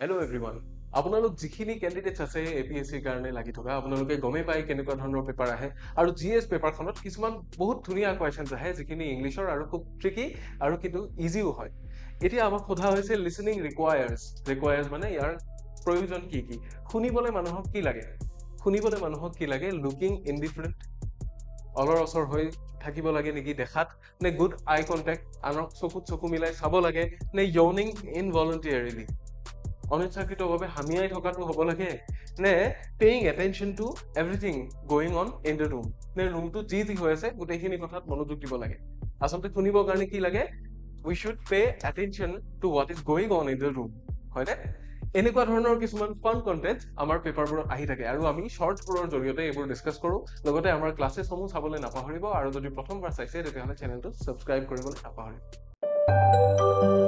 Hello everyone. আপোনালোক যিখিনি candidates আছে এপিএসসিৰ কাৰণে লাগি থকা আপোনালোকে গমে পায় কেনেকুৱা ধৰণৰ পেপাৰ আহে আৰু জিএস পেপাৰখনত কিছুমান বহুত ধুনীয়া কোৱেশ্চনস আহে যিখিনি ইংলিছৰ আৰু খুব ট্ৰিকি আৰু কিন্তু ইজিও হয় এতিয়া আমাক সোধা হৈছে লিসেনিং ৰিকোয়াৰ্স মানে ইয়াৰ প্ৰয়োজন কি কি শুনিবলৈ মানুহক কি লাগে লুকিং ইনডিফাৰেন্ট অলৰ অসৰ হৈ থাকিব লাগে নেকি দেখাত নে গুড আই কন্টাক্ট আনক চকু মিলাই চাব লাগে নে yawning involuntarily অনিচ্ছাকৃতভাৱে হামিয়াই থকাটো হ'ব লাগে নে paying attention to everything going on in the room নে ৰুমটো যি হৈ আছে গোটেইখিনি কথাত মনোযোগ দিব লাগে আসলতে শুনিবৰ কাৰণে কি লাগে we should pay attention to what is going on in the room হয়নে এনেকুৱা ধৰণৰ কিছুমান ফান কন্টেন্ট আমাৰ পেপাৰবোৰত আহি থাকে আৰু আমি শৰ্টছবোৰৰ জৰিয়তে এইবোৰ ডিসকাস কৰো লগতে আমাৰ ক্লাছেছসমূহ চাবলৈ নাপাহৰিব আৰু যদি প্ৰথমবাৰ চাইছে তেতিয়াহলে চেনেলটো সাবস্ক্ৰাইব কৰিবলৈ নাপাহৰিব